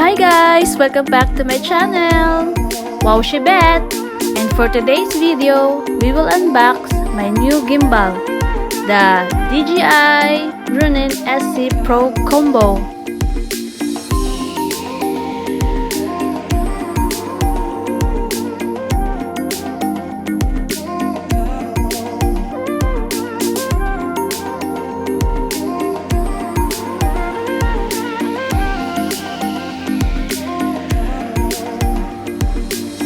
Hi guys! Welcome back to my channel! Wow, she bet! And for today's video, we will unbox my new gimbal, the DJI Ronin-SC Pro-Combo.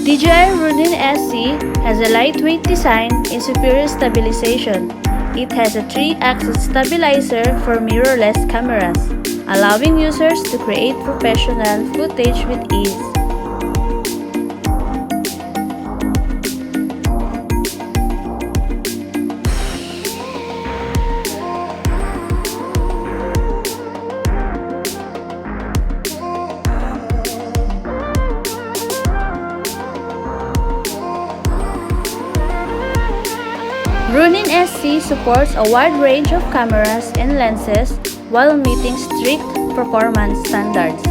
DJI Ronin-SC has a lightweight design and superior stabilization. It has a 3-axis stabilizer for mirrorless cameras, allowing users to create professional footage with ease. Ronin-SC supports a wide range of cameras and lenses while meeting strict performance standards.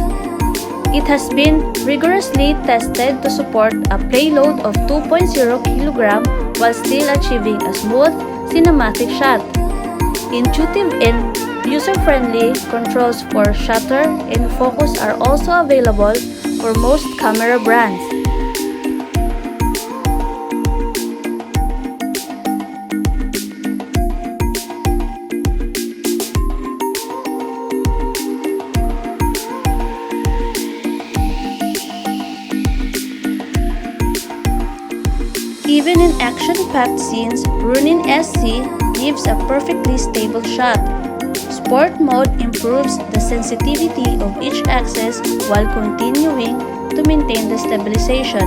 It has been rigorously tested to support a payload of 2.0 kg while still achieving a smooth cinematic shot. Intuitive and user-friendly controls for shutter and focus are also available for most camera brands. Even in action-packed scenes, Ronin-SC gives a perfectly stable shot. Sport mode improves the sensitivity of each axis while continuing to maintain the stabilization,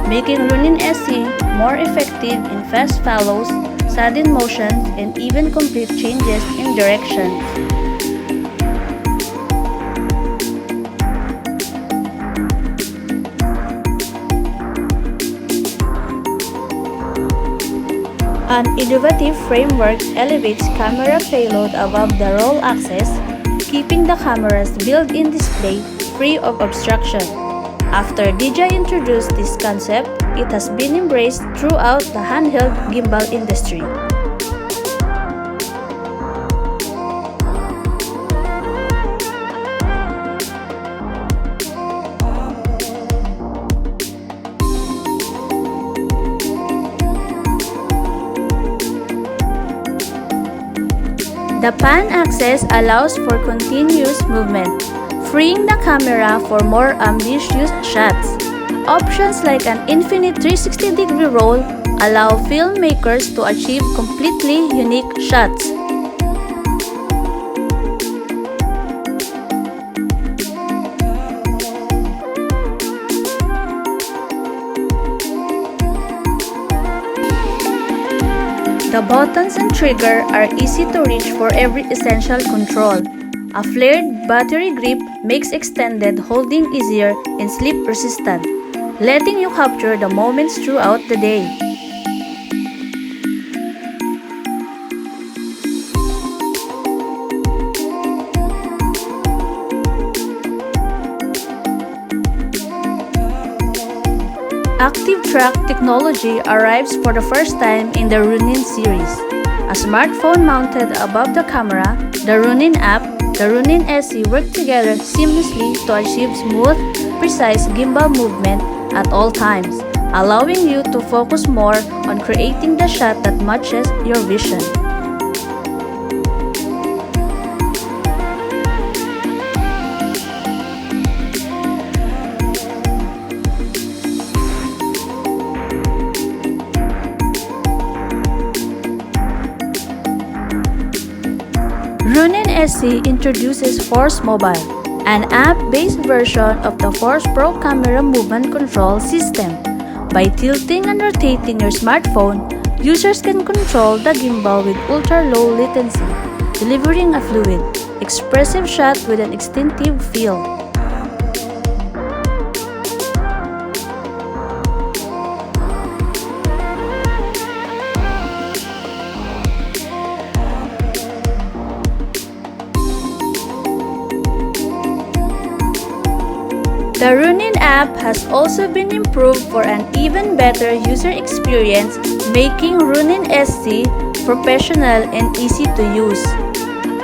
making Ronin-SC more effective in fast follows, sudden motions, and even complete changes in direction. An innovative framework elevates camera payload above the roll axis, keeping the camera's built-in display free of obstruction. After DJI introduced this concept, it has been embraced throughout the handheld gimbal industry. The pan axis allows for continuous movement, freeing the camera for more ambitious shots. Options like an infinite 360-degree roll allow filmmakers to achieve completely unique shots. The buttons and trigger are easy to reach for every essential control. A flared battery grip makes extended holding easier and slip-resistant, letting you capture the moments throughout the day. Active Track technology arrives for the first time in the Ronin series. A smartphone mounted above the camera, the Ronin app, the Ronin-SC work together seamlessly to achieve smooth, precise gimbal movement at all times, allowing you to focus more on creating the shot that matches your vision. Ronin-SC introduces Force Mobile, an app-based version of the Force Pro camera movement control system. By tilting and rotating your smartphone, users can control the gimbal with ultra-low latency, delivering a fluid, expressive shot with an instinctive feel. The Ronin app has also been improved for an even better user experience, making Ronin-SC professional and easy to use.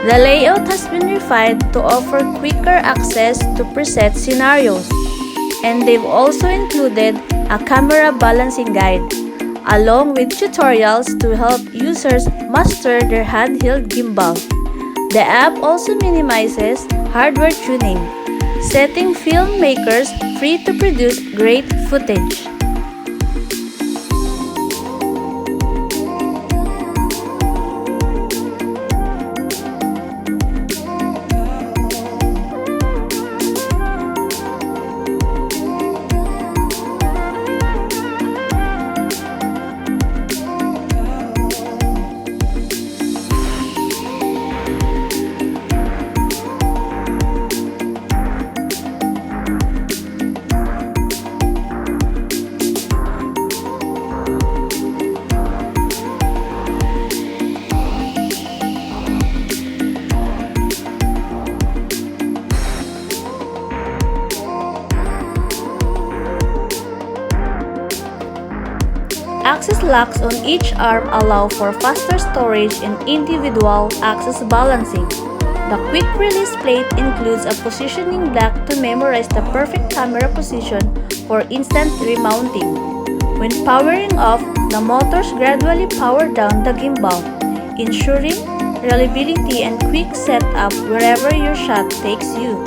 The layout has been refined to offer quicker access to preset scenarios, and they've also included a camera balancing guide, along with tutorials to help users master their handheld gimbal. The app also minimizes hardware tuning, setting filmmakers free to produce great footage. Access locks on each arm allow for faster storage and individual access balancing. The quick release plate includes a positioning block to memorize the perfect camera position for instant remounting. When powering off, the motors gradually power down the gimbal, ensuring reliability and quick setup wherever your shot takes you.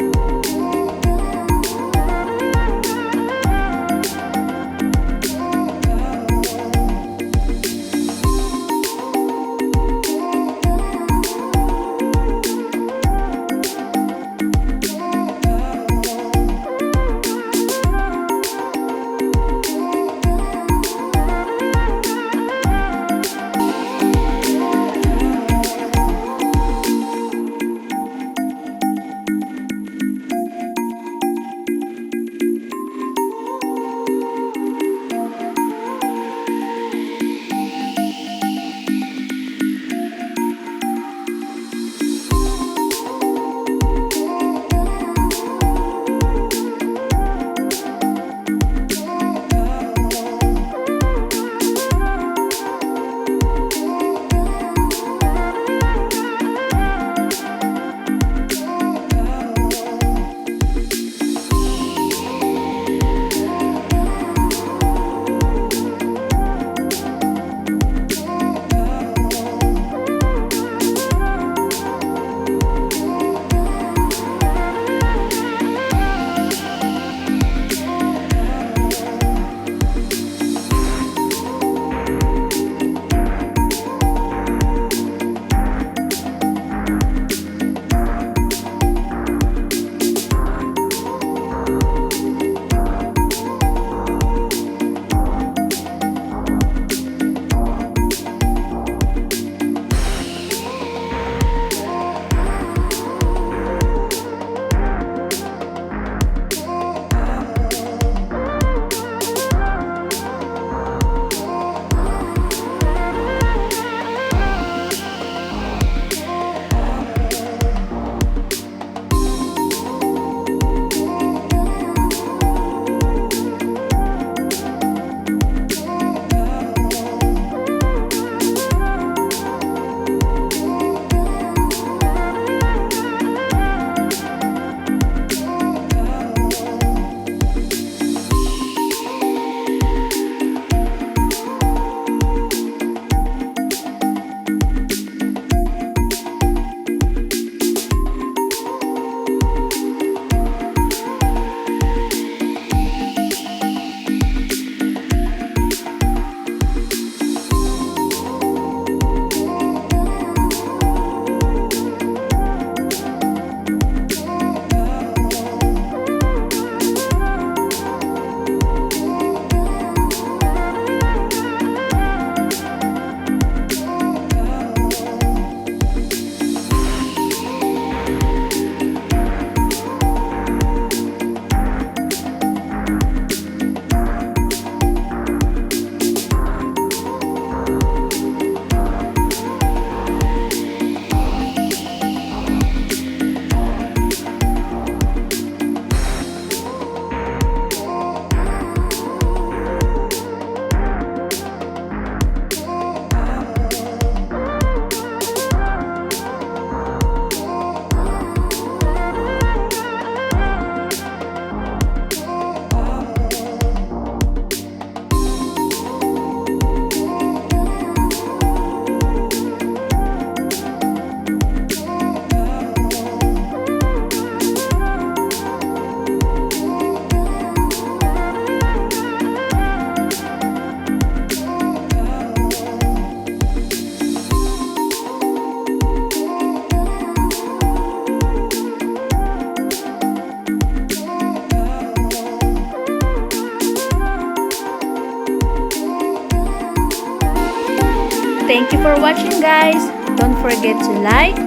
Thank you for watching, guys. Don't forget to like,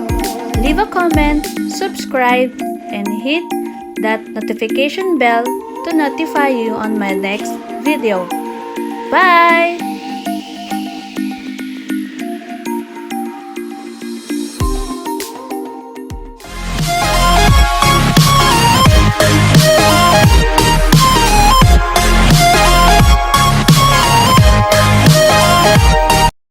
leave a comment, subscribe, and hit that notification bell to notify you on my next video. Bye!